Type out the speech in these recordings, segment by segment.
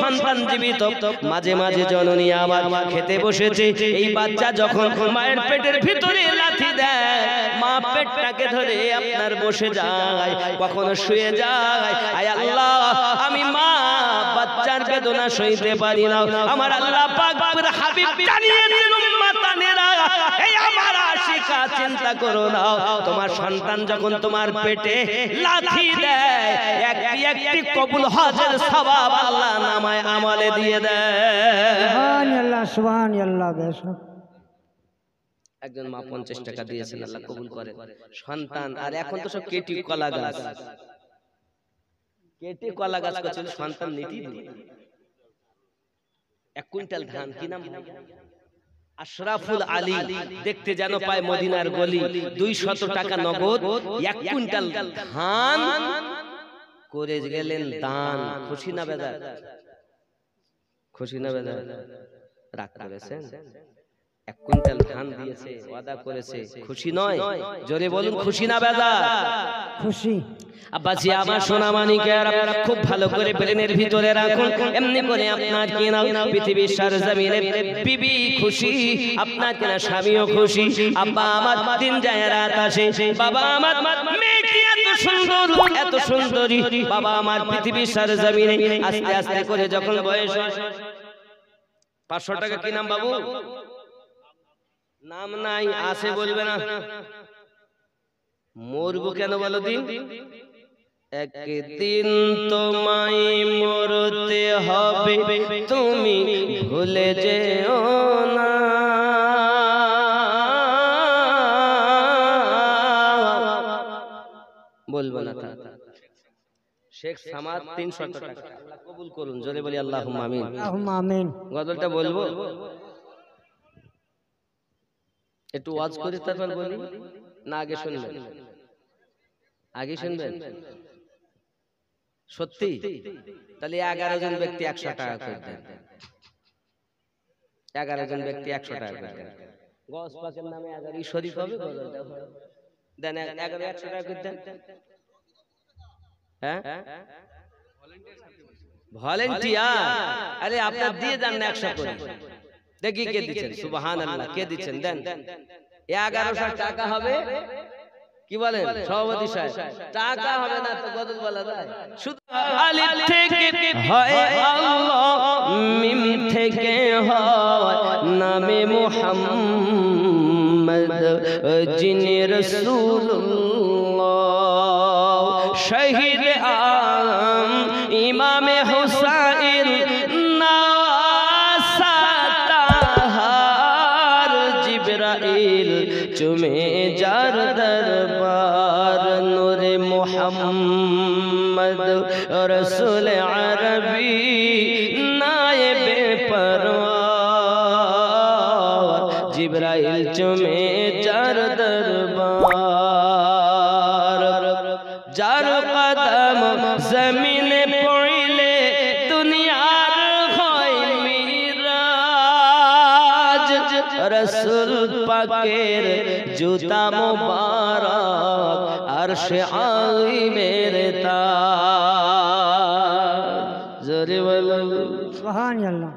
সন্তান জীবিত, মাঝে মাঝে জননী আমার খেতে বসেছে, এই বাচ্চা যখন মায়ের পেটের ভিতরে লাথি দেয়, মা পেটটাকে ধরে আপনার বসে যায়, কখনো শুয়ে যায়। আয় আল্লাহ, আমি মা বাচ্চার বেদনা সইতে পারি না। আমার আল্লাহ পাক হাবিব জানিয়েছেন, উম্মতানেরা, এই আমার আশিকা চিন্তা করো না, তোমার সন্তান যখন তোমার পেটে লাথি দেয়, একটি একটি কবুল হজের সওয়াব আল্লাহ নামায় আমলে দিয়ে দেয়। সুবহানাল্লাহ, সুবহানাল্লাহ। বেশ, একজন মা 50 টাকা দিয়েছেন, আল্লাহ কবুল করেন। সন্তান, আর এখন তো সব কেটি কলা গাছ, কেটে কলা গাছ করছিল, সন্তান নীতি 1 কুইন্টাল ধান, কি নাম? আশরাফুল আলী, দেখতে যেন পায় মদিনার গলি, 200 টাকা নগদ 1 কুইন্টাল ধান করে গেলেন দান। খুশি না বেজার? খুশি না বেজার? রাগ করেছেন? 1 কুইন্টাল ধান দিয়েছে, ওয়াদা করেছে, খুশি নয়? জোরে বলুন, খুশি না বেজার? খুশি। আব্বাজি আমার সোনা মানিকের, খুব ভালো করে ব্রেনের ভিতরে রাখুন, এমনি করে আপনার কিনা পৃথিবীর সরজমিনে বিবি খুশি, আপনার কিনা স্বামীও খুশি। আব্বা আমার দিন যায় রাত আসে, বাবা আমার মেয়েটি এত সুন্দর, এত সুন্দরী, বাবা আমার পৃথিবীর সরজমিনে আস্তে আস্তে করে যখন বয়স 500 টাকা, কি নাম বাবু? নাম নাই, আছে বলবে না, মরবো কেন বলো দিন? একদিন তোমায় মরতে হবে, তুমি ভুলে যেও না, বলবো না। শেখ সামাদ 300 টাকা, আল্লাহ কবুল করুন, জোরে বলি আল্লাহুম্মা আমিন। আল্লাহুম্মা আমিন। গজলটা বলবো, একটু ওয়াজ করে তারপর বলি না? আগে শুনবেন? আগে শুনবেন? সত্যি? তাহলে 11 জন ব্যক্তি 100 টাকা করে দেন। 11 জন ব্যক্তি 100 টাকা করে দেন। গস পাকের নামে 11 শরীফ হবে, গজলটা দেন। 11 100 টাকা করে দেন। হ্যাঁ, ভলান্টিয়ার, আরে আপনার দিয়ে দেন না 100 করে। দেখি কে দিচ্ছেন, সুবহানাল্লাহ, কে দিচ্ছেন? দেন। 1100 টাকা হবে। কি বলেন সভাপতি সাহেব? টাকা হবে না তো গজল বলা যায়? শুধু আলিফ থেকে হয় আল্লাহ, মিম থেকে হয় নামে মুহাম্মদ, যিনি রাসূলুল্লাহ, শহীদ আম ইমামে হুসাইন, নাসাতাহার জিবরাইল চুমে যার দরবার, নূরে মুহাম্মদ রসুল আরবি নায়েবে পরওয়ার, জিবরাইল চুমে যার দরবার, যার কদম জমিনে পড়লে দুনিয়ার হয় মিরাজ, রসুল পাকের জুতা মুবারক আরশে আযীমের তাজ, জোরে বলুন সুবহানাল্লাহ।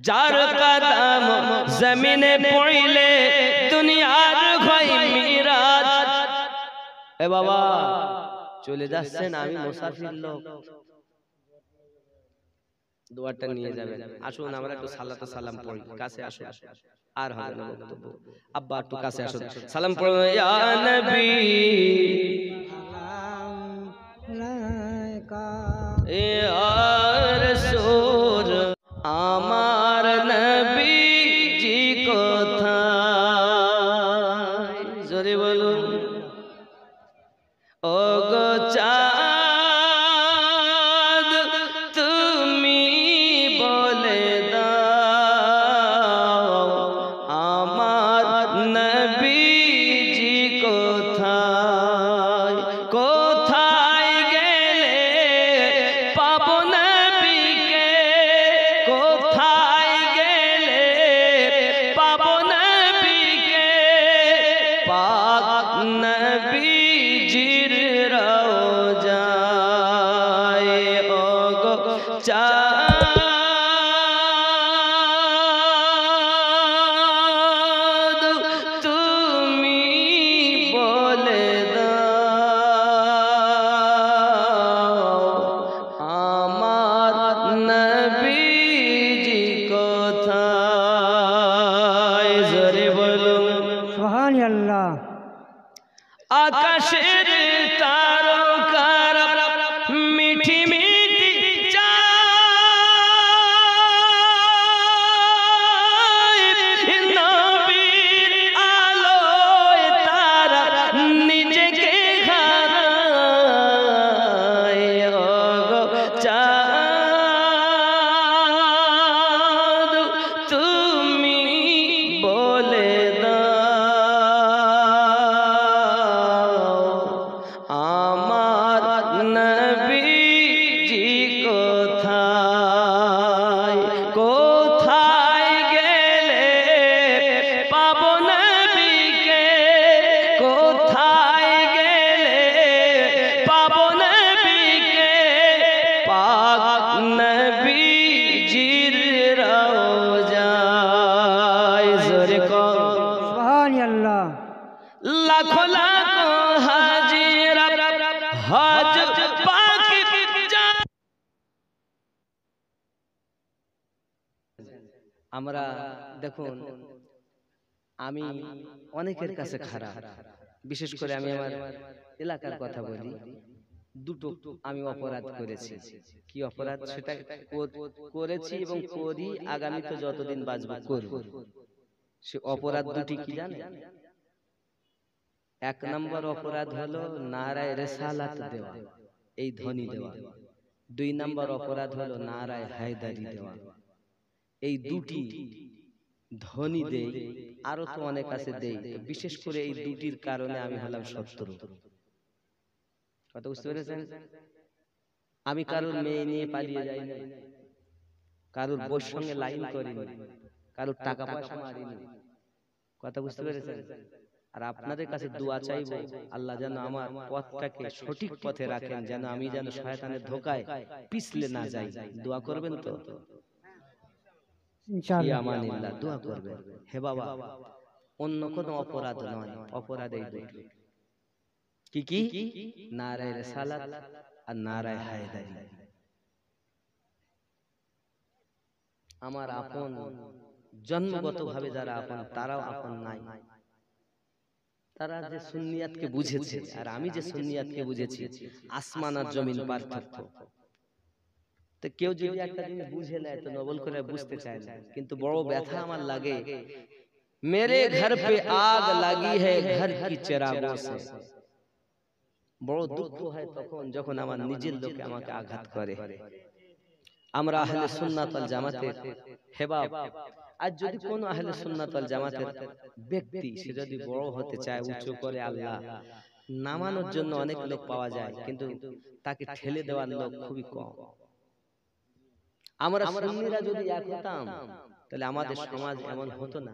যার কদম জমিনে পড়লে দুনিয়ার হয় মিরাজ। এ বাবা চলে যাচ্ছেন, আমি মুসাফির লোক, দোয়াটা নিয়ে যাবেন। আসুন আমরা একটু সালাতে সালাম পড়ি, কাছে আসুন, আর হবে না বক্তব্য। আব্বা একটু কাছে আসুন, সালাম পড়ুন। ইয়া নবী ইয়া রাসূল, আমার নবীজি কোথায়? জোরে বলুন। ও গো চাঁদ, তুমি বলে দাও আমার নবীজি কোথায়? কোথায় গেলে পাবো নবীকে? কোথায় গেলে পাবো নবীকে? পাক নবীজির রওজায়, ও গো চাঁদ। আকাশের তারকার মিঠি মিঠি চায় নবীর আলোয় তারা নিজেকে হারায় ওগো চাঁদ তুমি বলে আমার নবীজি কোথায় কোথায় গেলে পাবো নবীকে কোথায় গেলে পাবো নবীকে পাক নবীজির রওজায় জোরে কর সুবহানাল্লাহ। লাখো লাখো হাজিরা হজ পাক যায়। আমরা দেখুন আমি অনেকের কাছে খারাপ, বিশেষ করে আমি আমার এলাকার কথা বলি। দুটো আমি অপরাধ করেছি। কি অপরাধ? সেটা করেছি এবং করি, আগামীতে যতদিন বাঁচবো করব। সে অপরাধ দুটি কি জানেন? এক নম্বর অপরাধ হলো নারায়ে রিসালাত দেওয়া, এই ধ্বনি দেওয়া। দুই নম্বর অপরাধ হলো নারায়ে হায়দারি দেওয়া। এই দুটি ধ্বনি দেই, আরো তো অনেক আছে দেই, বিশেষ করে এই দুটির কারণে আমি হলাম শত্রু। কথা বুঝতে পেরেছেন? আমি কারোর মেয়ে নিয়ে পালিয়ে যাই না, কারোর বউর সঙ্গে লাইন করিনি, কারোর টাকা পয়সা মারিনি। কথা বুঝতে পেরেছেন? আর আপনাদের কাছে দোয়া চাইবো, আল্লাহ যেন আমার পথটাকে সঠিক পথে রাখেন, যেন আমি যেন শয়তানের ধোকায় পিছলে না যাই। দোয়া করবেন তো? ইনশাআল্লাহ। আমানিল্লাহ, দোয়া করবেন। হে বাবা, অন্য কোনো অপরাধ নয়, অপরাধ এই দুটো। কি কি? নারায়ে রিসালাত আর নারায়ে হায়দারি। আমার আপন, জন্মগতভাবে যারা আপন তারাও আপন নাই। তারা যে সুন্নিয়াতকে বুঝেছে আর আমি যে সুন্নিয়াতকে বুঝেছি, আসমান আর জমিন পার্থক্য। তো কেউ যদি একটা জিনিস বুঝে নেয় তো নবল করে বুঝতে চায় না, কিন্তু বড় ব্যথা আমার লাগে, মেরে ঘর পে আগ লাগি है घर की चिरागों से। বড় দুঃখ হয় তখন যখন আমার নিজের লোকে আমাকে আঘাত করে। আমরা আহলে সুন্নাত ওয়াল জামাতের হেবাব, আজ যদি কোন আহলে সুন্নাত ওয়াল জামাতের ব্যক্তি সে যদি বড় হতে চায়, উঁচু করে আল্লাহ নামানোর জন্য অনেক লোক পাওয়া যায়, কিন্তু তাকে ঠেলে দেওয়ার লোক খুবই কম। আমরা সুন্নিরা যদি এক হতাম তাহলে আমাদের সমাজ এমন হতো না।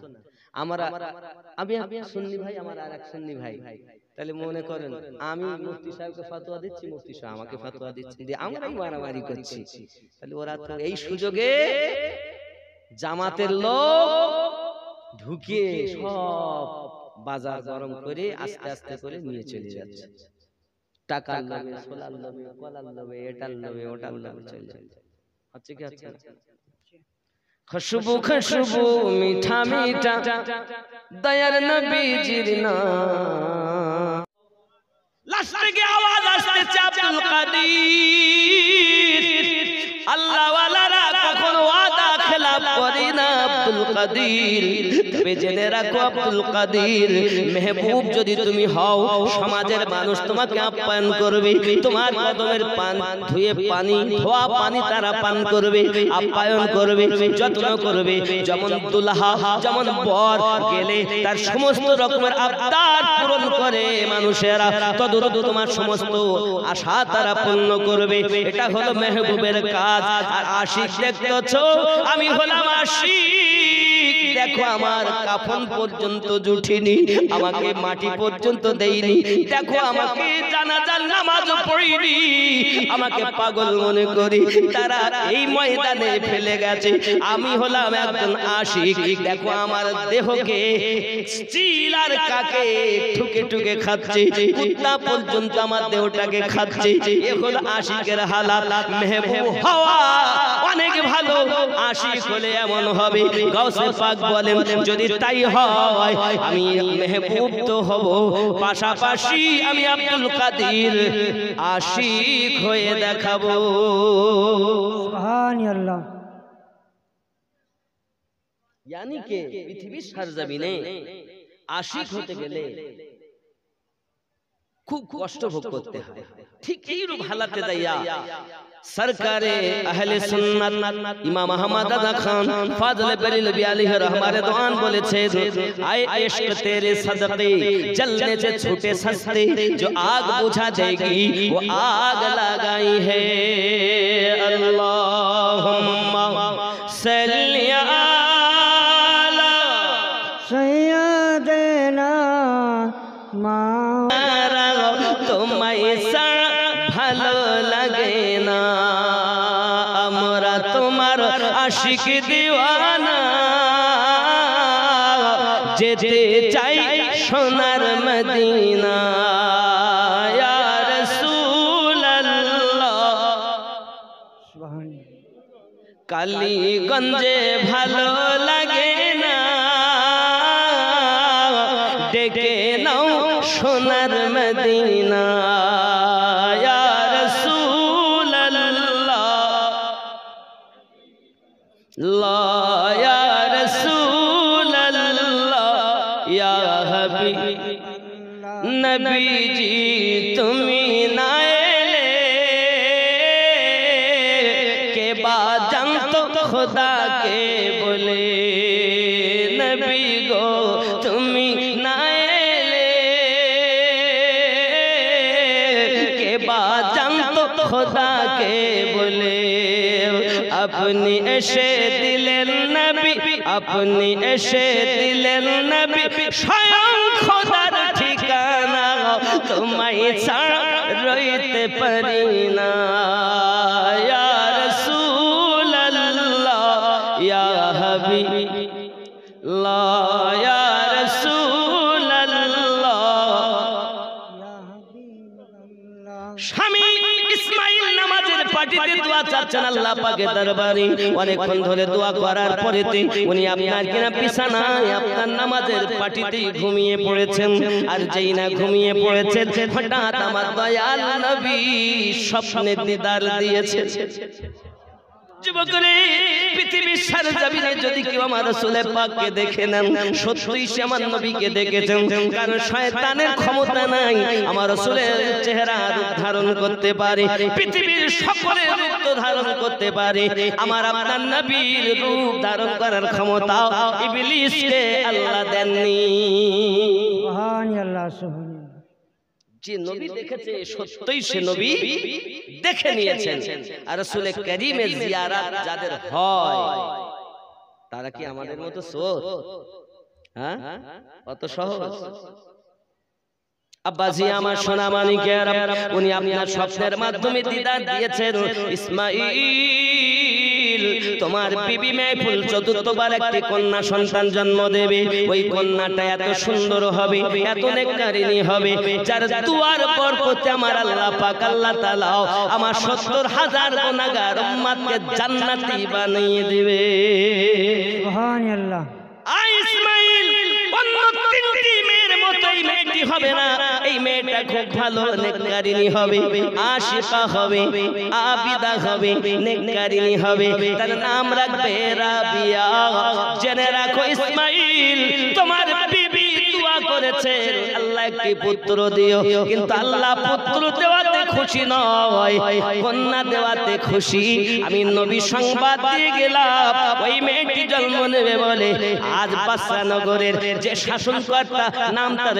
আমি সুন্নি ভাই, আমার আর এক সুন্নি ভাই, তাহলে মনে করেন আমি মুফতি সাহেবকে ফতোয়া দিচ্ছি, মুফতি সাহেব আমাকে ফতোয়া দিচ্ছেন, দিয়ে আমরাই মারামারি করছি। তাহলে ওরা তো এই সুযোগে জামাতের লোক ঢুকিয়ে সব বাজার গরম করে আস্তে আস্তে করে নিয়ে চলে যাচ্ছে। টাকার লোভে, সোলার লোভে, কলার লোভে, এটার লোভে, ওটার লোভে চলে যাচ্ছে। হচ্ছে কি হচ্ছে? খুশবু খুশবু মিঠা মিঠা দয়ার নবীজির নাম। লাস্টে কি আওয়াজ আসছে আব্দুল কাদের। আল্লাহ ওয়ালারা কখনো ওয়াদা খেলাফ করে না আব্দুল কাদের। তবে জেনে রাখো আব্দুল কাদের মেহবুব যদি তুমি হও, সমাজের মানুষ তোমাকে আপ্যায়ন করবে, তোমার কদমের পান ধুয়ে পানি, ধোয়া পানি তারা পান করবে, আপ্যায়ন করবে, যত্ন করবে। যেমন দুলহা, যেমন বর গেলে তার সমস্ত রকমের আবদার পূরণ করে মানুষেরা, তদ্রূপ তোমার সমস্ত আশা তারা পূর্ণ করবে। এটা হলো মেহবুবের কাজ। আর আশিক দেখতেছো, আমি হলাম আশিক। দেখো আমার কাফন পর্যন্ত জুটিনি, আমাকে মাটি পর্যন্ত দেইনি। দেখো আমাকে জানাজার নামাজ পড়িনি, আমাকে পাগল মনে করি তারা এই ময়দানে ফেলে গেছে। আমি হলাম একজন আশিক। দেখো আমার দেহকে চিল আর কাকে ঠুকে ঠুকে খাচ্ছে, কুত্তা পর্যন্ত আমার দেহটাকে খাচ্ছে। এ হলো আশিকের হালাত। মেহবুব হওয়া অনেক ভালো, আশিক হলে এমন হবে। গাউসে পাক বলেন যদি তাই হয় আমি মেহবুব তো হব, পাশাপাশি আমি আব্দুল কাদের আশিক হয়ে দেখাবো। সুবহানাল্লাহ। यानी के पृथ्वी सरजमीने आशिक होते गेले खूब कष्ट भोग करते हैं। ठीक এই রূপ হালাতে দাইয়া सरकारे अहले सुन्नत इमाम अहमद रज़ा खान फाज़िल बरेलवी अलैहि रहमान बोलेছে आए इश्क तेरे सदक़े जलने से छूटे सस्ते जो आग बुझा देगी वो आग लगाई है। अल्लाहुम्मा सल्ली अला सैयदना मारा तुम्हारे ভালো লাগে না, আমরা তোমার আশিক দিওয়ানা, যেতে চাই সোনার মদিনা। ইয়া রাসূলুল্লাহ কালীগঞ্জে ভালো লাগে না, ডেকে নাও সোনার মদিনা। नबीजी तुम्ही ना एले के बाद जंग तो खुदा के बोले, नबी गो तुम्ही ना एले के बाद जंग तो खुदा के बोले। अपनी ऐशे दिलेर नबी, अपनी ऐशे दिलेर नबी स्वयं खुदार ठिकाना, तुम्हें ছাড়া রইতে পারি না। ইয়া রাসূলুল্লাহ ইয়া হাবিবাল্লাহ ইয়া রাসূলুল্লাহ। স্বামী ইসমাইল নামাজের পাটিতে দোয়া চাচ্ছেন আল্লাহ পাকের দরবারে। অনেকক্ষণ ধরে দোয়া করার পরেতে উনি আপনার কিনা বিছানায় আপনার নামাজের পাটিতে ঘুমিয়ে পড়েছেন। আর যেই না ঘুমিয়ে পড়েছেন হঠাৎ আমার দয়াল নবী স্বপ্নে দিদার দিয়েছে। যুবকরে পৃথিবীর সরজমিনে যদি কেউ আমার রাসূল পাককে দেখে নেন, সত্যই সে আমার নবীকে দেখেছেন, কারণ শয়তানের ক্ষমতা নাই আমার রাসূলের চেহারা রূপ ধারণ করতে পারে, পৃথিবীর সকলের রূপ তো ধারণ করতে পারে, আমার আপনার নবীর রূপ ধারণ করার ক্ষমতা ইবলিসকে আল্লাহ দেননি। সুবহানাল্লাহ সুবহানাল্লাহ। যে নবী দেখেছে সত্যই সে নবী দেখে নিয়েছেন। আর রাসূল কারীমের জিয়ারত যাদের হয় তারা কি আমাদের মতো চোর? হ্যাঁ, অত সহজ? আব্বাজি আমার সোনা মানিকের, উনি আপনার স্বপ্নের মাধ্যমে দিদার দিয়েছেন। ইসমাঈল তোমার বিবি মাহফুল চতুর্থবার একটি কন্যা সন্তান জন্ম দেবে, ওই কন্যাটা এত সুন্দর হবে, এত নেককারিনী হবে, যার দুয়ার বরকতে আমার আল্লাহ পাক আল্লাহ তাআলা আমার ৭০,০০০ গুনাহগার উম্মতকে জান্নাতি বানিয়ে দিবে। সুবহানাল্লাহ। ইসমাঈল অন্য তিনটি মেয়ের মতোই মেয়েটি হবে না, এই মেয়েটা খুব ভালো নেককারিনী হবে, আশিকা হবে, আবিদা হবে, নেককারিনী হবে, তার নাম রাখবে রাবিয়া। জেনে রাখো ইসমাঈল তোমার বিবি দোয়া করেছে আল্লাহ একটি পুত্র দিও, কিন্তু আল্লাহ পুত্র দেওয়াতে খুশি নয়, কন্যা দেওয়াতে খুশি। আমি নবী সংবাদ দিয়ে গেলাম ওই মেয়েটি জন্ম নেবে বলে। আজ বাদশাহ নগরের যে শাসনকর্তা নাম তার